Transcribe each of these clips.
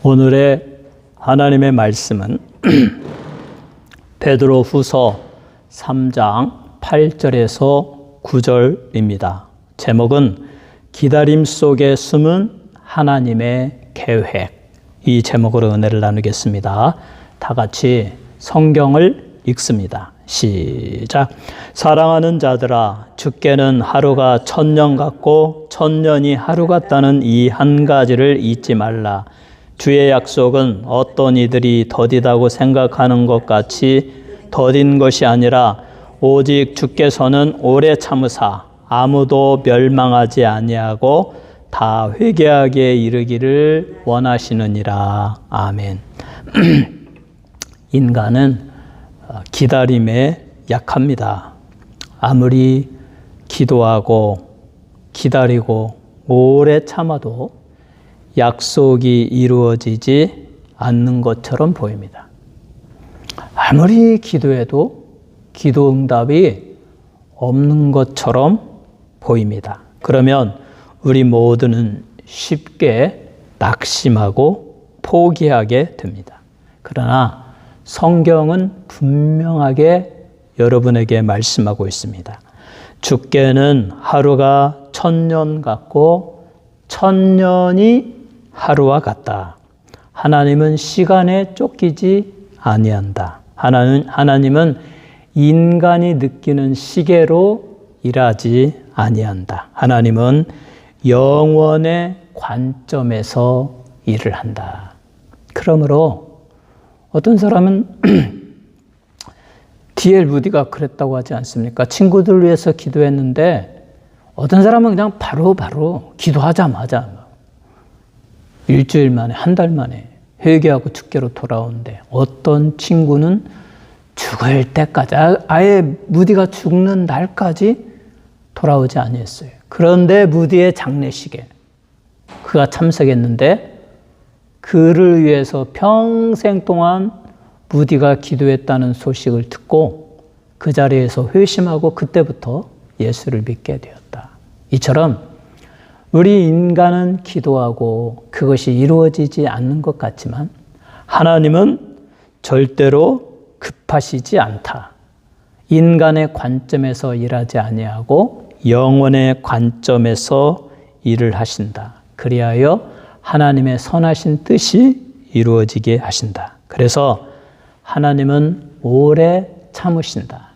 오늘의 하나님의 말씀은 베드로후서 3장 8절에서 9절입니다. 제목은 기다림 속에 숨은 하나님의 계획. 이 제목으로 은혜를 나누겠습니다. 다 같이 성경을 읽습니다. 시작. 사랑하는 자들아, 주께는 하루가 천년 같고 천년이 하루 같다는 이 한 가지를 잊지 말라. 주의 약속은 어떤 이들이 더디다고 생각하는 것 같이 더딘 것이 아니라 오직 주께서는 오래 참으사 아무도 멸망하지 아니하고 다 회개하게 이르기를 원하시느니라. 아멘. 인간은 기다림에 약합니다. 아무리 기도하고 기다리고 오래 참아도 약속이 이루어지지 않는 것처럼 보입니다. 아무리 기도해도 기도 응답이 없는 것처럼 보입니다. 그러면 우리 모두는 쉽게 낙심하고 포기하게 됩니다. 그러나 성경은 분명하게 여러분에게 말씀하고 있습니다. 주께는 하루가 천년 같고 천년이 하루와 같다. 하나님은 시간에 쫓기지 아니한다. 하나님은 인간이 느끼는 시계로 일하지 아니한다. 하나님은 영원의 관점에서 일을 한다. 그러므로 어떤 사람은 D.L. 무디가 그랬다고 하지 않습니까? 친구들 위해서 기도했는데 어떤 사람은 그냥 바로 기도하자마자 일주일 만에, 한 달 만에 회개하고 주께로 돌아오는데 어떤 친구는 죽을 때까지, 아예 무디가 죽는 날까지 돌아오지 아니했어요. 그런데 무디의 장례식에 그가 참석했는데 그를 위해서 평생 동안 무디가 기도했다는 소식을 듣고 그 자리에서 회심하고 그때부터 예수를 믿게 되었다. 이처럼 우리 인간은 기도하고 그것이 이루어지지 않는 것 같지만 하나님은 절대로 급하시지 않다. 인간의 관점에서 일하지 아니하고 영원의 관점에서 일을 하신다. 그리하여 하나님의 선하신 뜻이 이루어지게 하신다. 그래서 하나님은 오래 참으신다.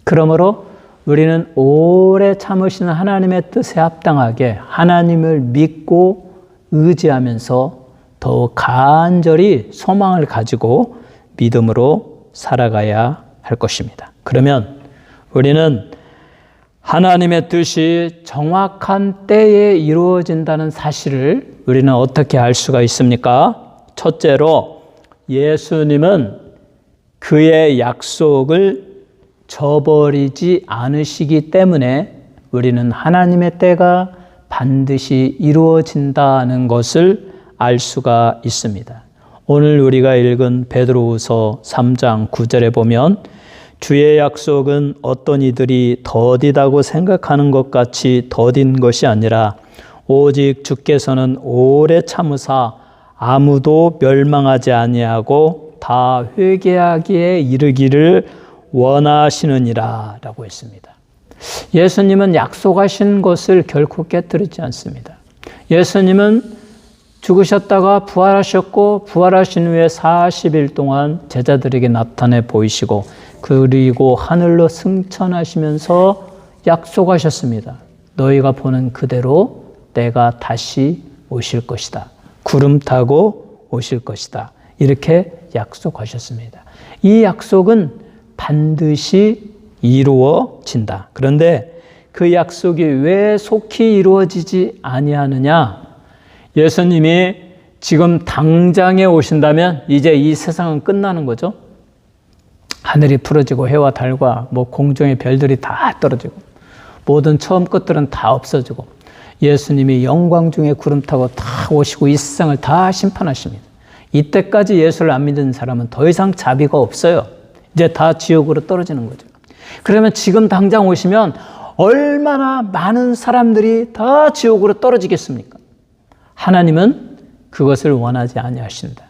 그러므로 우리는 오래 참으시는 하나님의 뜻에 합당하게 하나님을 믿고 의지하면서 더욱 간절히 소망을 가지고 믿음으로 살아가야 할 것입니다. 그러면 우리는 하나님의 뜻이 정확한 때에 이루어진다는 사실을 우리는 어떻게 알 수가 있습니까? 첫째로 예수님은 그의 약속을 저버리지 않으시기 때문에 우리는 하나님의 때가 반드시 이루어진다는 것을 알 수가 있습니다. 오늘 우리가 읽은 베드로후서 3장 9절에 보면 주의 약속은 어떤 이들이 더디다고 생각하는 것 같이 더딘 것이 아니라 오직 주께서는 오래 참으사 아무도 멸망하지 아니하고 다 회개하기에 이르기를 원하시느니라 라고 했습니다. 예수님은 약속하신 것을 결코 깨뜨리지 않습니다. 예수님은 죽으셨다가 부활하셨고 부활하신 후에 40일 동안 제자들에게 나타내 보이시고 그리고 하늘로 승천하시면서 약속하셨습니다. 너희가 보는 그대로 내가 다시 오실 것이다. 구름 타고 오실 것이다. 이렇게 약속하셨습니다. 이 약속은 반드시 이루어진다. 그런데 그 약속이 왜 속히 이루어지지 아니하느냐? 예수님이 지금 당장에 오신다면 이제 이 세상은 끝나는 거죠. 하늘이 풀어지고 해와 달과 공중의 별들이 다 떨어지고 모든 처음 것들은 다 없어지고 예수님이 영광 중에 구름 타고 다 오시고 이 세상을 다 심판하십니다. 이때까지 예수를 안 믿는 사람은 더 이상 자비가 없어요. 이제 다 지옥으로 떨어지는 거죠. 그러면 지금 당장 오시면 얼마나 많은 사람들이 다 지옥으로 떨어지겠습니까? 하나님은 그것을 원하지 아니하신다.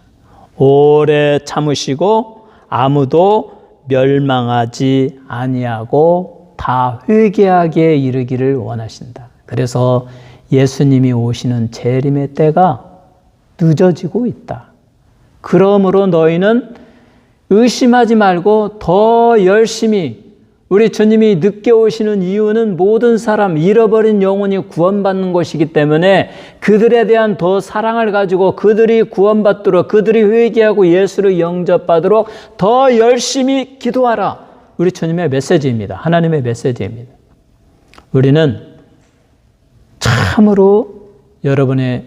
오래 참으시고 아무도 멸망하지 아니하고 다 회개하게 이르기를 원하신다. 그래서 예수님이 오시는 재림의 때가 늦어지고 있다. 그러므로 너희는 의심하지 말고 더 열심히, 우리 주님이 늦게 오시는 이유는 모든 사람, 잃어버린 영혼이 구원받는 것이기 때문에 그들에 대한 더 사랑을 가지고 그들이 구원받도록, 그들이 회개하고 예수를 영접받도록 더 열심히 기도하라. 우리 주님의 메시지입니다. 하나님의 메시지입니다. 우리는 참으로 여러분의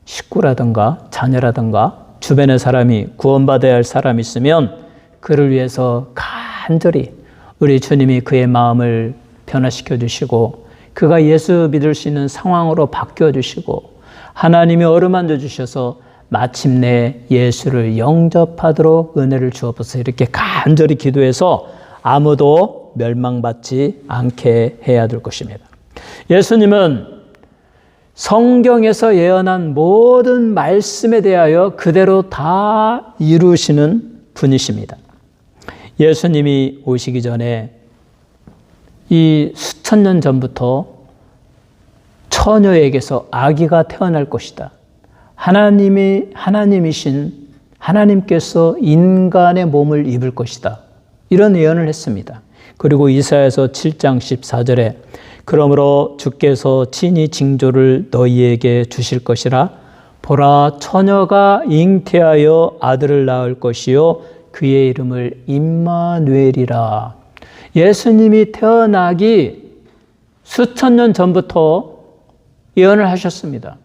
식구라든가 자녀라든가 주변의 사람이 구원받아야 할 사람이 있으면 그를 위해서 간절히 우리 주님이 그의 마음을 변화시켜 주시고 그가 예수 믿을 수 있는 상황으로 바뀌어 주시고 하나님이 어루만져 주셔서 마침내 예수를 영접하도록 은혜를 주옵소서. 이렇게 간절히 기도해서 아무도 멸망받지 않게 해야 될 것입니다. 예수님은 성경에서 예언한 모든 말씀에 대하여 그대로 다 이루시는 분이십니다. 예수님이 오시기 전에 이 수천 년 전부터 처녀에게서 아기가 태어날 것이다. 하나님이신 하나님께서 인간의 몸을 입을 것이다. 이런 예언을 했습니다. 그리고 이사야서 7장 14절에 그러므로 주께서 친히 징조를 너희에게 주실 것이라. 보라, 처녀가 잉태하여 아들을 낳을 것이요 그의 이름을 임마누엘이라. 예수님이 태어나기 수천 년 전부터 예언을 하셨습니다.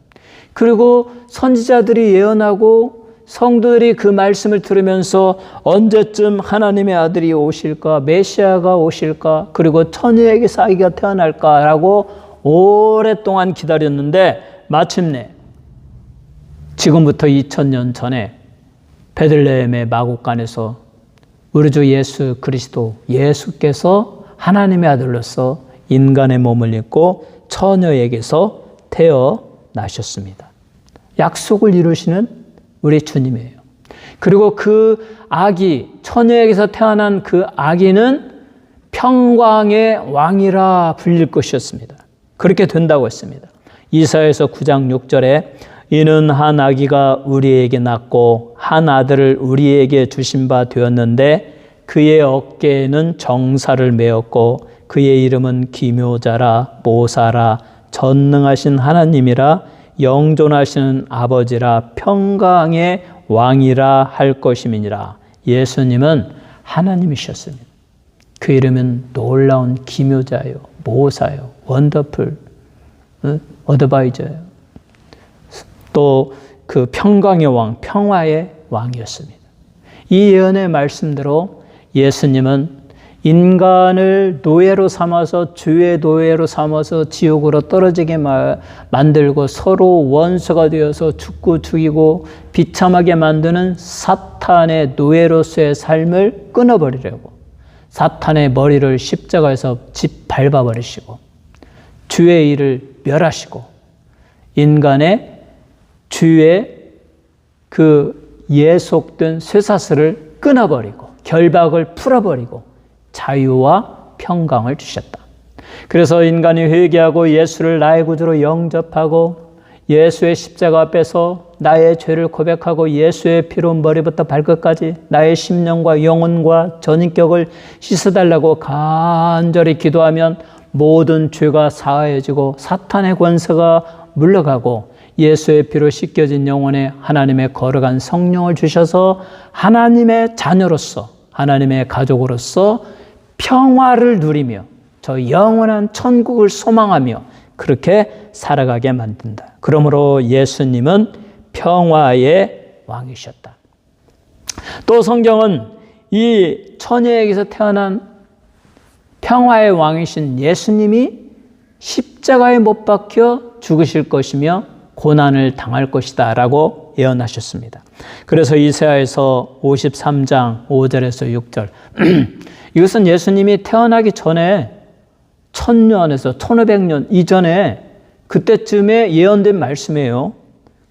그리고 선지자들이 예언하고 성도들이 그 말씀을 들으면서 언제쯤 하나님의 아들이 오실까, 메시아가 오실까, 그리고 처녀에게서 아기가 태어날까라고 오랫동안 기다렸는데 마침내 지금부터 2000년 전에 베들레헴의 마곡간에서 우리 주 예수 그리스도, 예수께서 하나님의 아들로서 인간의 몸을 입고 처녀에게서 태어나셨습니다. 약속을 이루시는 우리 주님이에요. 그리고 그 아기, 처녀에게서 태어난 그 아기는 평강의 왕이라 불릴 것이었습니다. 그렇게 된다고 했습니다. 이사야서 9장 6절에 이는 한 아기가 우리에게 낳고 한 아들을 우리에게 주신 바 되었는데 그의 어깨에는 정사를 메었고 그의 이름은 기묘자라, 모사라, 전능하신 하나님이라, 영존하시는 아버지라, 평강의 왕이라 할 것임이니라. 예수님은 하나님이셨습니다. 그 이름은 놀라운 기묘자요, 모사요, 원더풀, 어드바이저요. 또 그 평강의 왕, 평화의 왕이었습니다. 이 예언의 말씀대로 예수님은 인간을 노예로 삼아서, 주의 노예로 삼아서 지옥으로 떨어지게 만들고 서로 원수가 되어서 죽고 죽이고 비참하게 만드는 사탄의 노예로서의 삶을 끊어버리려고 사탄의 머리를 십자가에서 짓밟아버리시고 주의 일을 멸하시고 인간의 주의 그 예속된 쇠사슬을 끊어버리고 결박을 풀어버리고 자유와 평강을 주셨다. 그래서 인간이 회개하고 예수를 나의 구주로 영접하고 예수의 십자가 앞에서 나의 죄를 고백하고 예수의 피로 머리부터 발끝까지 나의 심령과 영혼과 전인격을 씻어달라고 간절히 기도하면 모든 죄가 사하여지고 사탄의 권세가 물러가고 예수의 피로 씻겨진 영혼에 하나님의 거룩한 성령을 주셔서 하나님의 자녀로서, 하나님의 가족으로서 평화를 누리며 저 영원한 천국을 소망하며 그렇게 살아가게 만든다. 그러므로 예수님은 평화의 왕이셨다. 또 성경은 이 처녀에게서 태어난 평화의 왕이신 예수님이 십자가에 못 박혀 죽으실 것이며 고난을 당할 것이다 라고 예언하셨습니다. 그래서 이사야에서 53장 5절에서 6절 이것은 예수님이 태어나기 전에 1000년에서 1500년 이전에 그때쯤에 예언된 말씀이에요.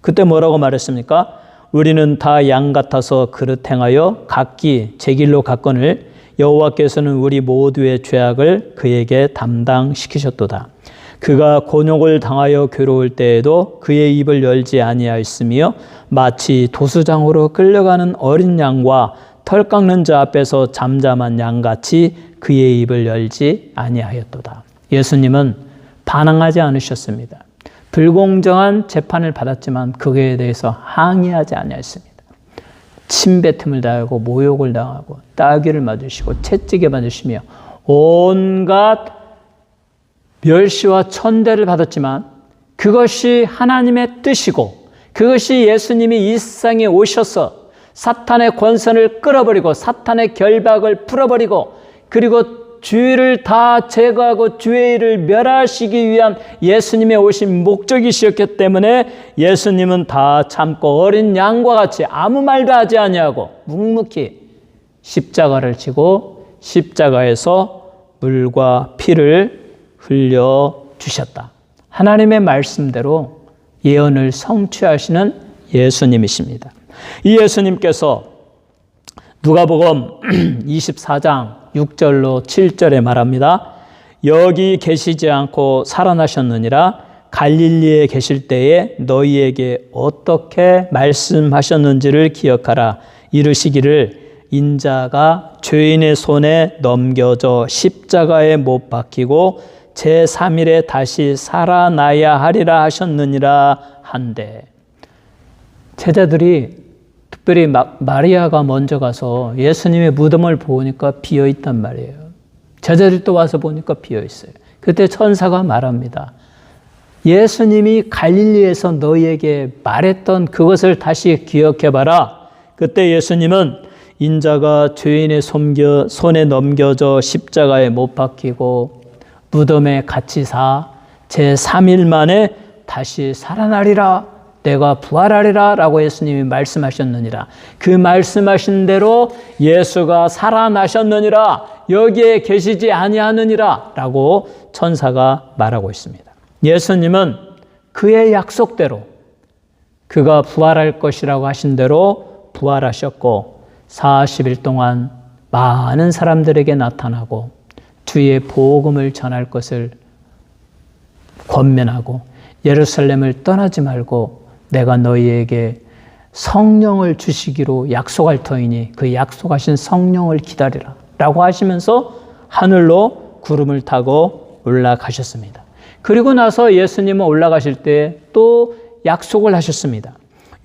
그때 뭐라고 말했습니까? 우리는 다 양 같아서 그릇 행하여 각기 제 길로 갔거늘 여호와께서는 우리 모두의 죄악을 그에게 담당시키셨도다. 그가 곤욕을 당하여 괴로울 때에도 그의 입을 열지 아니하였으며 마치 도수장으로 끌려가는 어린 양과 털 깎는 자 앞에서 잠잠한 양같이 그의 입을 열지 아니하였도다. 예수님은 반항하지 않으셨습니다. 불공정한 재판을 받았지만 그에 대해서 항의하지 아니하였습니다. 침뱉음을 당하고 모욕을 당하고 따귀를 맞으시고 채찍에 맞으시며 온갖 멸시와 천대를 받았지만 그것이 하나님의 뜻이고 그것이 예수님이 이 세상에 오셔서 사탄의 권선을 끌어버리고 사탄의 결박을 풀어버리고 그리고 죄를 다 제거하고 죄를 멸하시기 위한 예수님의 오신 목적이셨기 때문에 예수님은 다 참고 어린 양과 같이 아무 말도 하지 아니하고 묵묵히 십자가를 지고 십자가에서 물과 피를 흘려주셨다. 하나님의 말씀대로 예언을 성취하시는 예수님이십니다. 이 예수님께서 누가복음 24장 6절로 7절에 말합니다. 여기 계시지 않고 살아나셨느니라. 갈릴리에 계실 때에 너희에게 어떻게 말씀하셨는지를 기억하라. 이르시기를 인자가 죄인의 손에 넘겨져 십자가에 못 박히고 제3일에 다시 살아나야 하리라 하셨느니라 한데, 제자들이 특별히 마리아가 먼저 가서 예수님의 무덤을 보니까 비어있단 말이에요. 제자들이 또 와서 보니까 비어있어요. 그때 천사가 말합니다. 예수님이 갈릴리에서 너희에게 말했던 그것을 다시 기억해봐라. 그때 예수님은 인자가 죄인의 손에 넘겨져 십자가에 못 박히고 무덤에 갇히사 제3일 만에 다시 살아나리라. 내가 부활하리라 라고 예수님이 말씀하셨느니라. 그 말씀하신 대로 예수가 살아나셨느니라. 여기에 계시지 아니하느니라 라고 천사가 말하고 있습니다. 예수님은 그의 약속대로 그가 부활할 것이라고 하신 대로 부활하셨고 40일 동안 많은 사람들에게 나타나고 주의 복음을 전할 것을 권면하고 예루살렘을 떠나지 말고 내가 너희에게 성령을 주시기로 약속할 터이니 그 약속하신 성령을 기다리라 라고 하시면서 하늘로 구름을 타고 올라가셨습니다. 그리고 나서 예수님은 올라가실 때 또 약속을 하셨습니다.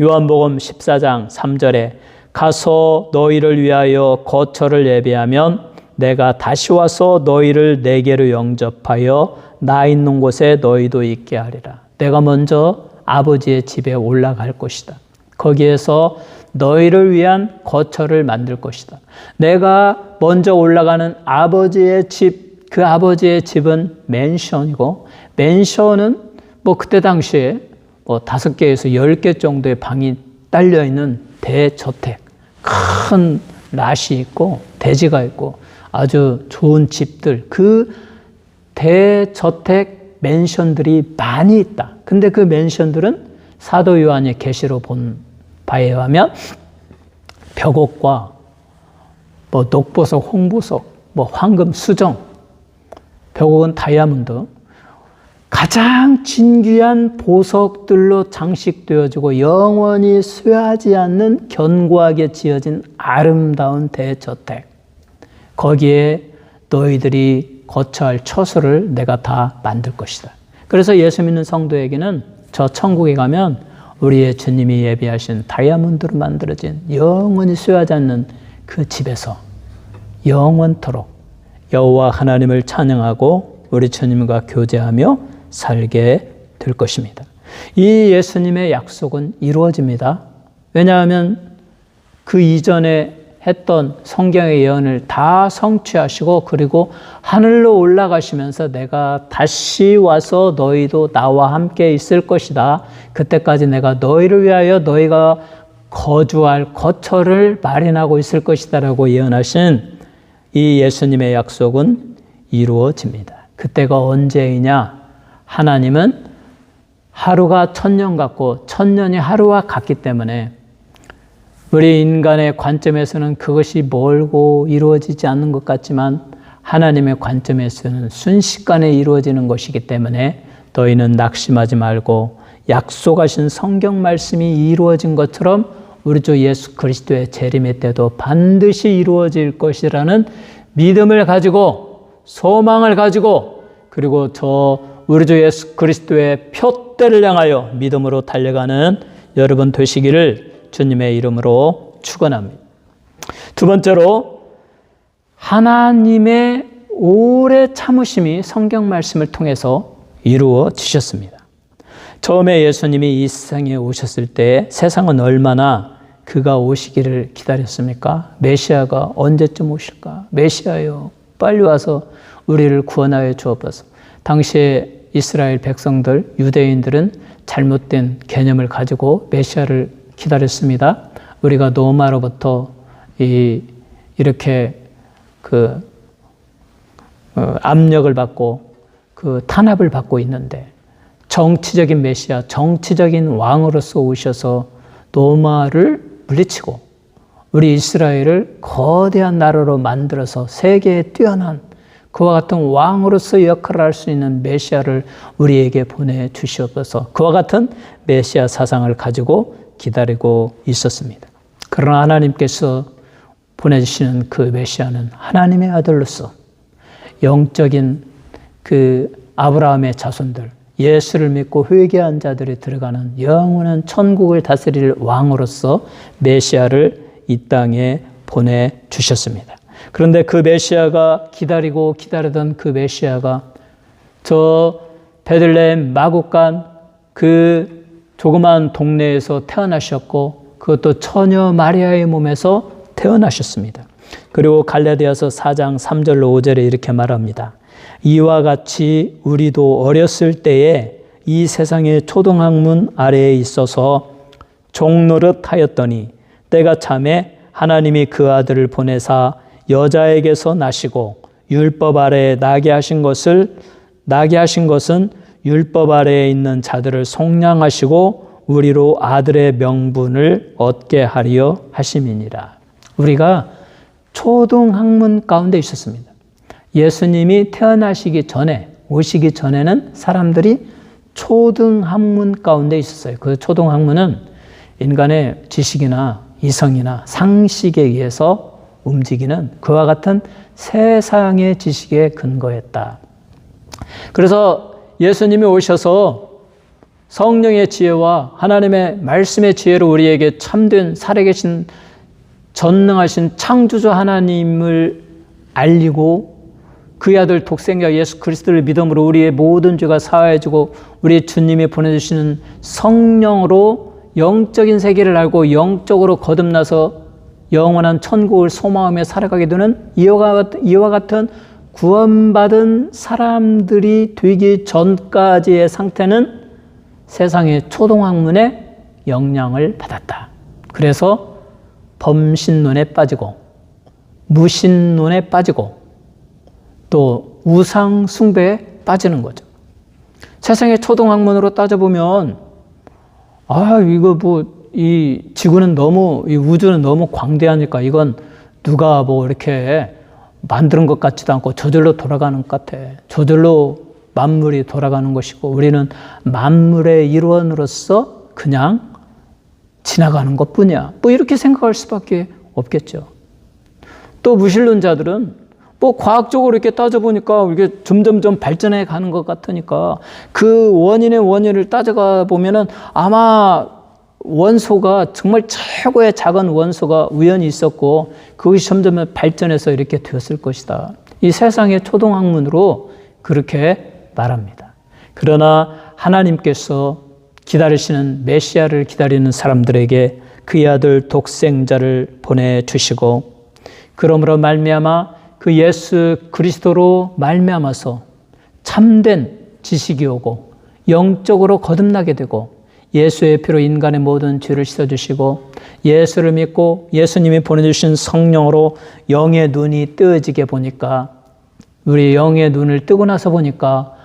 요한복음 14장 3절에 가서 너희를 위하여 거처를 예비하면 내가 다시 와서 너희를 내게로 영접하여 나 있는 곳에 너희도 있게 하리라. 내가 먼저 아버지의 집에 올라갈 것이다. 거기에서 너희를 위한 거처를 만들 것이다. 내가 먼저 올라가는 아버지의 집, 그 아버지의 집은 맨션이고, 맨션은 그때 당시에 5개에서 10개 정도의 방이 딸려있는 대저택, 큰 낫이 있고 대지가 있고 아주 좋은 집들, 그 대저택 맨션들이 많이 있다. 근데 그 맨션들은 사도 요한의 계시로 본 바에 의하면 벽옥과 녹보석, 홍보석, 황금, 수정, 벽옥은 다이아몬드, 가장 진귀한 보석들로 장식되어지고 영원히 쇠하지 않는 견고하게 지어진 아름다운 대저택, 거기에 너희들이 거처할 처소를 내가 다 만들 것이다. 그래서 예수 믿는 성도에게는 저 천국에 가면 우리의 주님이 예비하신 다이아몬드로 만들어진 영원히 쇠하지 않는 그 집에서 영원토록 여호와 하나님을 찬양하고 우리 주님과 교제하며 살게 될 것입니다. 이 예수님의 약속은 이루어집니다. 왜냐하면 그 이전에 했던 성경의 예언을 다 성취하시고 그리고 하늘로 올라가시면서 내가 다시 와서 너희도 나와 함께 있을 것이다. 그때까지 내가 너희를 위하여 너희가 거주할 거처를 마련하고 있을 것이다 라고 예언하신 이 예수님의 약속은 이루어집니다. 그때가 언제이냐? 하나님은 하루가 천년 같고 천년이 하루와 같기 때문에 우리 인간의 관점에서는 그것이 멀고 이루어지지 않는 것 같지만 하나님의 관점에서는 순식간에 이루어지는 것이기 때문에 너희는 낙심하지 말고 약속하신 성경 말씀이 이루어진 것처럼 우리 주 예수 그리스도의 재림의 때도 반드시 이루어질 것이라는 믿음을 가지고 소망을 가지고 그리고 저 우리 주 예수 그리스도의 표대를 향하여 믿음으로 달려가는 여러분 되시기를 주님의 이름으로 축원합니다. 두 번째로 하나님의 오래 참으심이 성경 말씀을 통해서 이루어지셨습니다. 처음에 예수님이 이 세상에 오셨을 때 세상은 얼마나 그가 오시기를 기다렸습니까? 메시아가 언제쯤 오실까? 메시아요, 빨리 와서 우리를 구원하여 주옵소서. 당시에 이스라엘 백성들, 유대인들은 잘못된 개념을 가지고 메시아를 기다렸습니다. 우리가 로마로부터 이렇게 압력을 받고 탄압을 받고 있는데 정치적인 메시아, 정치적인 왕으로서 오셔서 로마를 물리치고 우리 이스라엘을 거대한 나라로 만들어서 세계에 뛰어난 그와 같은 왕으로서 역할을 할 수 있는 메시아를 우리에게 보내주시옵소서. 그와 같은 메시아 사상을 가지고 기다리고 있었습니다. 그러나 하나님께서 보내주시는 그 메시아는 하나님의 아들로서 영적인 아브라함의 자손들, 예수를 믿고 회개한 자들이 들어가는 영원한 천국을 다스릴 왕으로서 메시아를 이 땅에 보내주셨습니다. 그런데 그 메시아가 기다리던 그 메시아가 저 베들레헴 마국간 그 조그만 동네에서 태어나셨고 그것도 처녀 마리아의 몸에서 태어나셨습니다. 그리고 갈라디아서 4장 3절로 5절에 이렇게 말합니다. 이와 같이 우리도 어렸을 때에 이 세상의 초등학문 아래에 있어서 종노릇 하였더니 때가 차매 하나님이 그 아들을 보내사 여자에게서 나시고 율법 아래에 나게 하신 것은 율법 아래에 있는 자들을 속량하시고 우리로 아들의 명분을 얻게 하려 하심이니라. 우리가 초등학문 가운데 있었습니다. 예수님이 태어나시기 전에, 오시기 전에는 사람들이 초등학문 가운데 있었어요. 그 초등학문은 인간의 지식이나 이성이나 상식에 의해서 움직이는 그와 같은 세상의 지식에 근거했다. 그래서 예수님이 오셔서 성령의 지혜와 하나님의 말씀의 지혜로 우리에게 참된 살아계신 전능하신 창조주 하나님을 알리고 그의 아들 독생자 예수 그리스도를 믿음으로 우리의 모든 죄가 사하여지고 우리 주님이 보내주시는 성령으로 영적인 세계를 알고 영적으로 거듭나서 영원한 천국을 소망하며 살아가게 되는 이와 같은 구원받은 사람들이 되기 전까지의 상태는 세상의 초등학문의 영향을 받았다. 그래서 범신론에 빠지고 무신론에 빠지고 또 우상 숭배에 빠지는 거죠. 세상의 초등학문으로 따져보면 이 지구는 너무, 이 우주는 너무 광대하니까 이건 누가 이렇게 만드는 것 같지도 않고 저절로 돌아가는 것 같아. 저절로 만물이 돌아가는 것이고 우리는 만물의 일원으로서 그냥 지나가는 것 뿐이야. 이렇게 생각할 수밖에 없겠죠. 또 무신론자들은 과학적으로 이렇게 따져보니까 이게 점점점 발전해 가는 것 같으니까 그 원인을 따져가 보면은 아마 원소가 정말 최고의 작은 원소가 우연히 있었고 그것이 점점 발전해서 이렇게 되었을 것이다. 이 세상의 초등학문으로 그렇게 말합니다. 그러나 하나님께서 기다리시는 메시아를 기다리는 사람들에게 그의 아들 독생자를 보내주시고 그러므로 말미암아 그 예수 그리스도로 말미암아서 참된 지식이 오고 영적으로 거듭나게 되고 예수의 피로 인간의 모든 죄를 씻어주시고 예수를 믿고 예수님이 보내주신 성령으로 영의 눈이 뜨어지게 보니까 우리 영의 눈을 뜨고 나서 보니까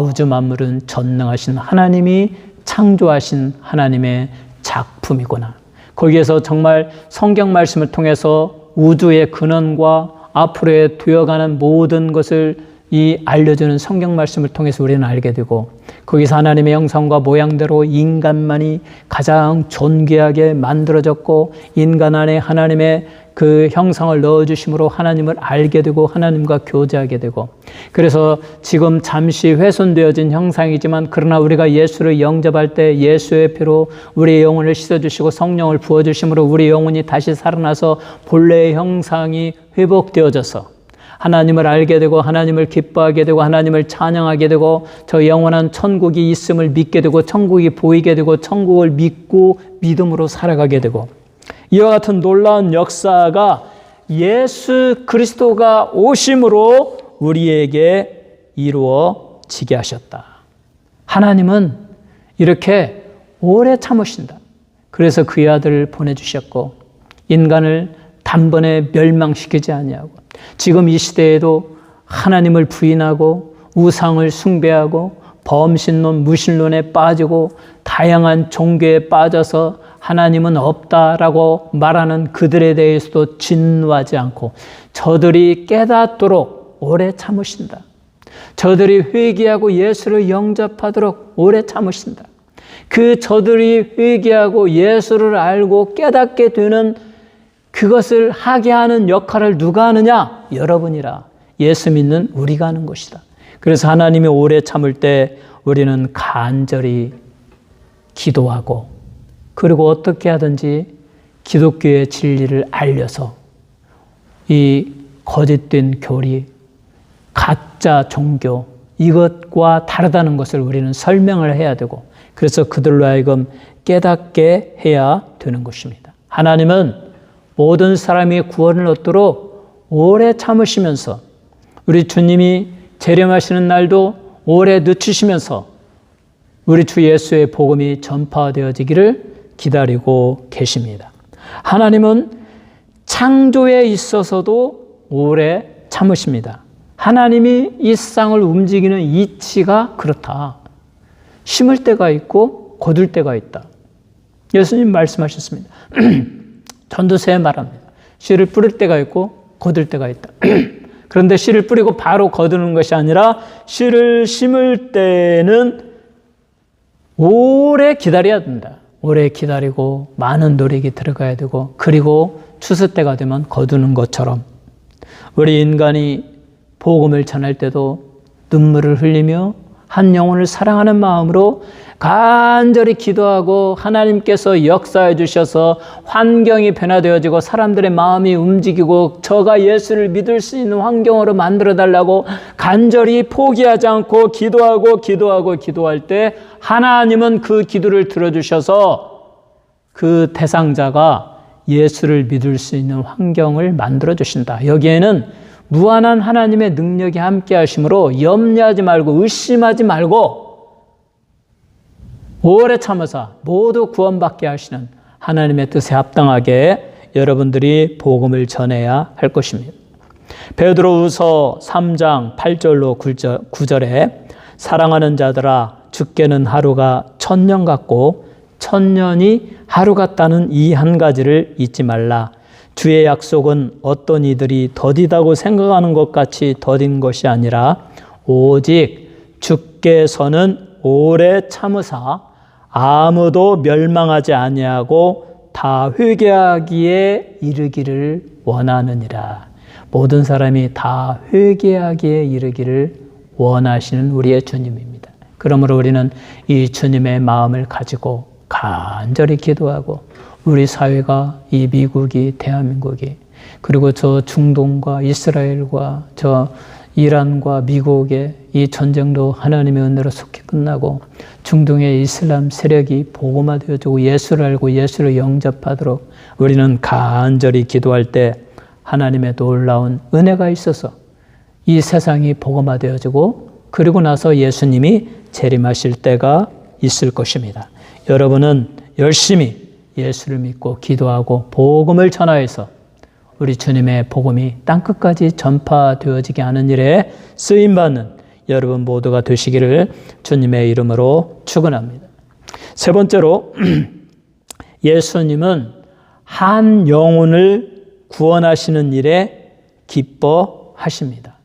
우주 만물은 전능하신 하나님이 창조하신 하나님의 작품이구나. 거기에서 정말 성경 말씀을 통해서 우주의 근원과 앞으로의 되어가는 모든 것을 이 알려주는 성경 말씀을 통해서 우리는 알게 되고, 거기서 하나님의 형상과 모양대로 인간만이 가장 존귀하게 만들어졌고, 인간 안에 하나님의 그 형상을 넣어주심으로 하나님을 알게 되고 하나님과 교제하게 되고, 그래서 지금 잠시 훼손되어진 형상이지만 그러나 우리가 예수를 영접할 때 예수의 피로 우리의 영혼을 씻어주시고 성령을 부어주심으로 우리 영혼이 다시 살아나서 본래의 형상이 회복되어져서 하나님을 알게 되고 하나님을 기뻐하게 되고 하나님을 찬양하게 되고 저 영원한 천국이 있음을 믿게 되고 천국이 보이게 되고 천국을 믿고 믿음으로 살아가게 되고, 이와 같은 놀라운 역사가 예수 그리스도가 오심으로 우리에게 이루어지게 하셨다. 하나님은 이렇게 오래 참으신다. 그래서 그의 아들을 보내주셨고 인간을 단번에 멸망시키지 아니하고 지금 이 시대에도 하나님을 부인하고 우상을 숭배하고 범신론, 무신론에 빠지고 다양한 종교에 빠져서 하나님은 없다라고 말하는 그들에 대해서도 진노하지 않고 저들이 깨닫도록 오래 참으신다. 저들이 회개하고 예수를 영접하도록 오래 참으신다. 그 저들이 회개하고 예수를 알고 깨닫게 되는 그것을 하게 하는 역할을 누가 하느냐? 여러분이라. 예수 믿는 우리가 하는 것이다. 그래서 하나님이 오래 참을 때 우리는 간절히 기도하고, 그리고 어떻게 하든지 기독교의 진리를 알려서 이 거짓된 교리, 가짜 종교, 이것과 다르다는 것을 우리는 설명을 해야 되고, 그래서 그들로 하여금 깨닫게 해야 되는 것입니다. 하나님은 모든 사람이 구원을 얻도록 오래 참으시면서 우리 주님이 재림하시는 날도 오래 늦추시면서 우리 주 예수의 복음이 전파되어지기를 기다리고 계십니다. 하나님은 창조에 있어서도 오래 참으십니다. 하나님이 이 세상을 움직이는 이치가 그렇다. 심을 때가 있고 거둘 때가 있다. 예수님 말씀하셨습니다. 전도서에 말합니다. 씨를 뿌릴 때가 있고 거둘 때가 있다. 그런데 씨를 뿌리고 바로 거두는 것이 아니라 씨를 심을 때는 오래 기다려야 된다. 오래 기다리고 많은 노력이 들어가야 되고, 그리고 추수 때가 되면 거두는 것처럼 우리 인간이 복음을 전할 때도 눈물을 흘리며 한 영혼을 사랑하는 마음으로 간절히 기도하고 하나님께서 역사해 주셔서 환경이 변화되어지고 사람들의 마음이 움직이고 저가 예수를 믿을 수 있는 환경으로 만들어 달라고 간절히 포기하지 않고 기도할 때 하나님은 그 기도를 들어주셔서 그 대상자가 예수를 믿을 수 있는 환경을 만들어 주신다. 여기에는 무한한 하나님의 능력이 함께 하심으로 염려하지 말고 의심하지 말고 오래 참으사 모두 구원받게 하시는 하나님의 뜻에 합당하게 여러분들이 복음을 전해야 할 것입니다. 베드로후서 3장 8절로 9절에 사랑하는 자들아 죽게는 하루가 1000년 같고 1000년이 하루 같다는 이 한 가지를 잊지 말라. 주의 약속은 어떤 이들이 더디다고 생각하는 것 같이 더딘 것이 아니라 오직 주께서는 오래 참으사 아무도 멸망하지 아니하고 다 회개하기에 이르기를 원하느니라. 모든 사람이 다 회개하기에 이르기를 원하시는 우리의 주님입니다. 그러므로 우리는 이 주님의 마음을 가지고 간절히 기도하고 우리 사회가, 이 미국이, 대한민국이, 그리고 저 중동과 이스라엘과 저 이란과 미국의 이 전쟁도 하나님의 은혜로 속히 끝나고 중동의 이슬람 세력이 복음화되어지고 예수를 알고 예수를 영접하도록 우리는 간절히 기도할 때 하나님의 놀라운 은혜가 있어서 이 세상이 복음화되어지고 그리고 나서 예수님이 재림하실 때가 있을 것입니다. 여러분은 열심히 예수를 믿고 기도하고 복음을 전하여서 우리 주님의 복음이 땅끝까지 전파되어지게 하는 일에 쓰임받는 여러분 모두가 되시기를 주님의 이름으로 축원합니다. 세 번째로 예수님은 한 영혼을 구원하시는 일에 기뻐하십니다.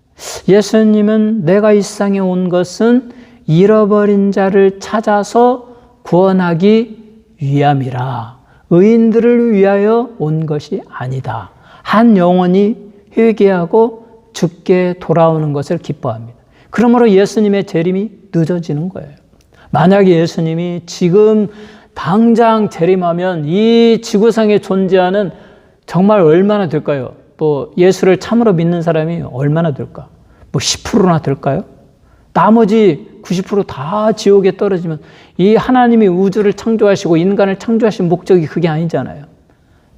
예수님은 내가 이 세상에 온 것은 잃어버린 자를 찾아서 구원하기 위함이라. 의인들을 위하여 온 것이 아니다. 한 영혼이 회개하고 죽게 돌아오는 것을 기뻐합니다. 그러므로 예수님의 재림이 늦어지는 거예요. 만약에 예수님이 지금 당장 재림하면 이 지구상에 존재하는 정말 얼마나 될까요? 뭐 예수를 참으로 믿는 사람이 얼마나 될까? 뭐 10%나 될까요? 나머지 90% 다 지옥에 떨어지면 이 하나님이 우주를 창조하시고 인간을 창조하신 목적이 그게 아니잖아요.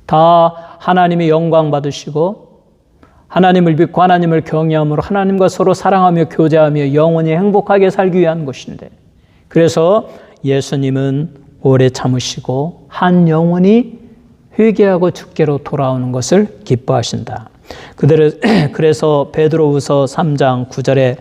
다 하나님이 영광 받으시고 하나님을 믿고 하나님을 경외함으로 하나님과 서로 사랑하며 교제하며 영원히 행복하게 살기 위한 것인데, 그래서 예수님은 오래 참으시고 한 영혼이 회개하고 죽게로 돌아오는 것을 기뻐하신다. 그래서 베드로후서 3장 9절에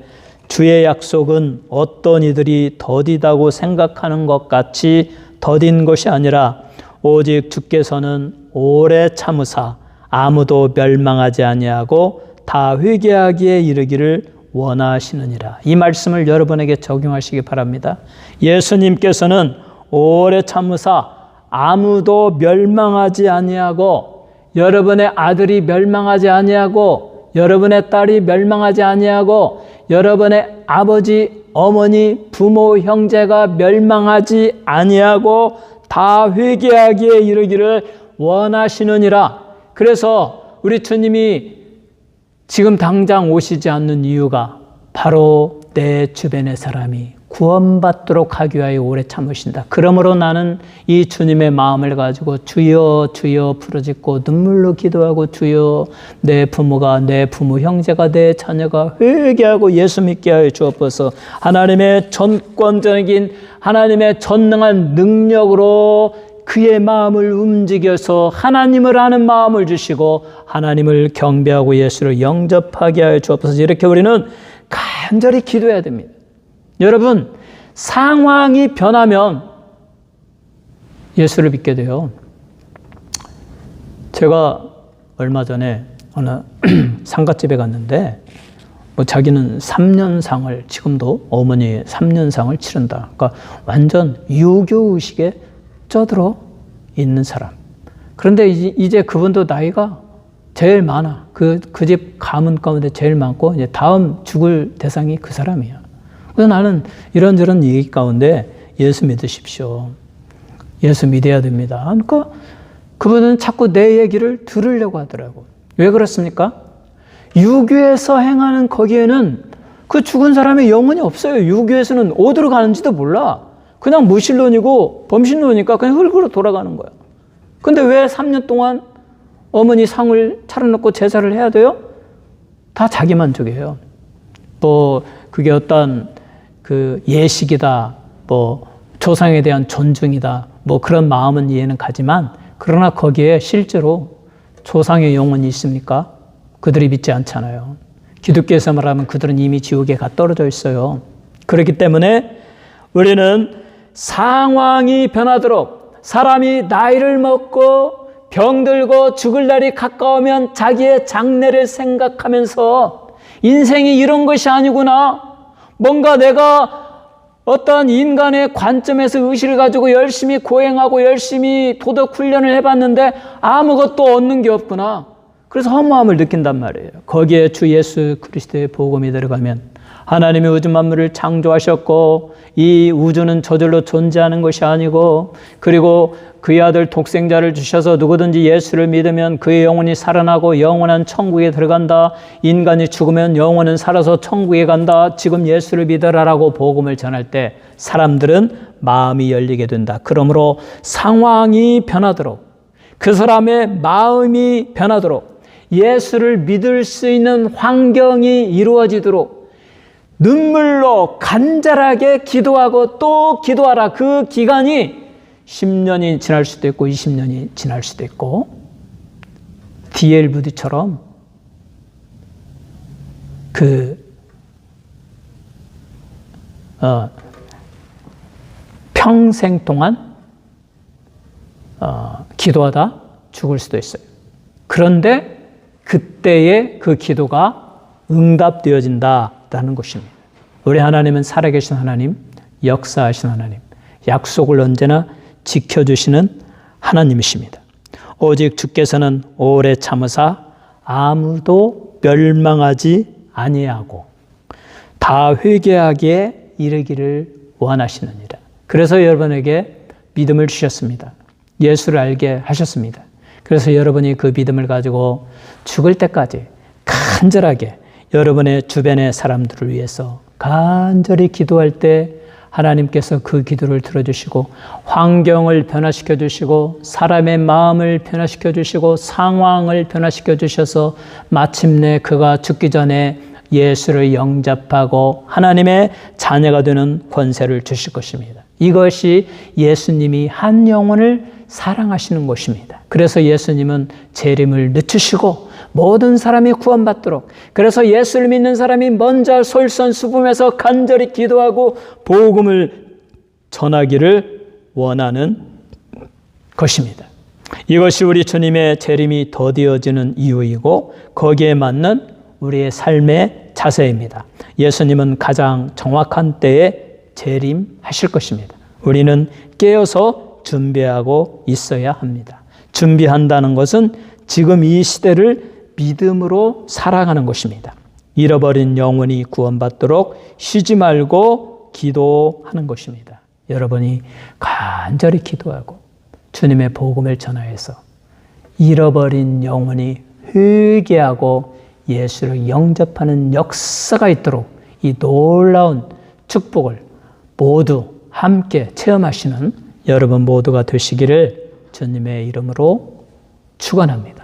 주의 약속은 어떤 이들이 더디다고 생각하는 것 같이 더딘 것이 아니라 오직 주께서는 오래 참으사 아무도 멸망하지 아니하고 다 회개하기에 이르기를 원하시느니라. 이 말씀을 여러분에게 적용하시기 바랍니다. 예수님께서는 오래 참으사 아무도 멸망하지 아니하고, 여러분의 아들이 멸망하지 아니하고, 여러분의 딸이 멸망하지 아니하고, 여러분의 아버지, 어머니, 부모, 형제가 멸망하지 아니하고 다 회개하기에 이르기를 원하시느니라. 그래서 우리 주님이 지금 당장 오시지 않는 이유가 바로 내 주변의 사람이 구원받도록 하기 위하여 오래 참으신다. 그러므로 나는 이 주님의 마음을 가지고 주여 주여 부르짖고 눈물로 기도하고, 주여 내 부모가, 내 부모 형제가, 내 자녀가 회개하고 예수 믿게 하여 주옵소서. 하나님의 전권적인 하나님의 전능한 능력으로 그의 마음을 움직여서 하나님을 아는 마음을 주시고 하나님을 경배하고 예수를 영접하게 하여 주옵소서. 이렇게 우리는 간절히 기도해야 됩니다. 여러분, 상황이 변하면 예수를 믿게 돼요. 제가 얼마 전에 어느 상가집에 갔는데 자기는 3년상을, 지금도 어머니 3년상을 치른다. 그러니까 완전 유교 의식에 쪄들어 있는 사람. 그런데 이제 그분도 나이가 제일 많아. 그 집 가문 가운데 제일 많고 이제 다음 죽을 대상이 그 사람이야. 그래서 나는 이런저런 얘기 가운데 예수 믿으십시오. 예수 믿어야 됩니다. 그러니까 그분은 자꾸 내 얘기를 들으려고 하더라고. 왜 그렇습니까? 유교에서 행하는 거기에는 그 죽은 사람의 영혼이 없어요. 유교에서는 어디로 가는지도 몰라. 그냥 무신론이고 범신론이니까 그냥 흙으로 돌아가는 거야. 근데 왜 3년 동안 어머니 상을 차려놓고 제사를 해야 돼요? 다 자기 만족이에요. 뭐 그게 어떤 그 예식이다, 뭐 조상에 대한 존중이다, 뭐 그런 마음은 이해는 가지만, 그러나 거기에 실제로 조상의 영혼이 있습니까? 그들이 믿지 않잖아요. 기독교에서 말하면 그들은 이미 지옥에 가 떨어져 있어요. 그렇기 때문에 우리는 상황이 변하도록, 사람이 나이를 먹고 병들고 죽을 날이 가까우면 자기의 장래를 생각하면서 인생이 이런 것이 아니구나, 뭔가 내가 어떤 인간의 관점에서 의식을 가지고 열심히 고행하고 열심히 도덕 훈련을 해봤는데 아무것도 얻는 게 없구나, 그래서 허무함을 느낀단 말이에요. 거기에 주 예수 그리스도의 복음이 들어가면 하나님이 우주 만물을 창조하셨고 이 우주는 저절로 존재하는 것이 아니고, 그리고 그의 아들 독생자를 주셔서 누구든지 예수를 믿으면 그의 영혼이 살아나고 영원한 천국에 들어간다. 인간이 죽으면 영혼은 살아서 천국에 간다. 지금 예수를 믿어라라고 복음을 전할 때 사람들은 마음이 열리게 된다. 그러므로 상황이 변하도록, 그 사람의 마음이 변하도록, 예수를 믿을 수 있는 환경이 이루어지도록 눈물로 간절하게 기도하고 또 기도하라. 그 기간이 10년이 지날 수도 있고 20년이 지날 수도 있고, D.L. 무디처럼 평생 동안 기도하다 죽을 수도 있어요. 그런데 그때의 그 기도가 응답되어진다라는 것입니다. 우리 하나님은 살아계신 하나님, 역사하신 하나님, 약속을 언제나 지켜주시는 하나님이십니다. 오직 주께서는 오래 참으사 아무도 멸망하지 아니하고 다 회개하기에 이르기를 원하시느니라. 그래서 여러분에게 믿음을 주셨습니다. 예수를 알게 하셨습니다. 그래서 여러분이 그 믿음을 가지고 죽을 때까지 간절하게 여러분의 주변의 사람들을 위해서 간절히 기도할 때 하나님께서 그 기도를 들어주시고 환경을 변화시켜 주시고 사람의 마음을 변화시켜 주시고 상황을 변화시켜 주셔서 마침내 그가 죽기 전에 예수를 영접하고 하나님의 자녀가 되는 권세를 주실 것입니다. 이것이 예수님이 한 영혼을 사랑하시는 것입니다. 그래서 예수님은 재림을 늦추시고 모든 사람이 구원받도록, 그래서 예수를 믿는 사람이 먼저 솔선수범해서 간절히 기도하고 복음을 전하기를 원하는 것입니다. 이것이 우리 주님의 재림이 더디어지는 이유이고 거기에 맞는 우리의 삶의 자세입니다. 예수님은 가장 정확한 때에 재림하실 것입니다. 우리는 깨어서 준비하고 있어야 합니다. 준비한다는 것은 지금 이 시대를 믿음으로 살아가는 것입니다. 잃어버린 영혼이 구원받도록 쉬지 말고 기도하는 것입니다. 여러분이 간절히 기도하고 주님의 복음을 전하여서 잃어버린 영혼이 회개하고 예수를 영접하는 역사가 있도록 이 놀라운 축복을 모두 함께 체험하시는 여러분 모두가 되시기를 주님의 이름으로 축원합니다.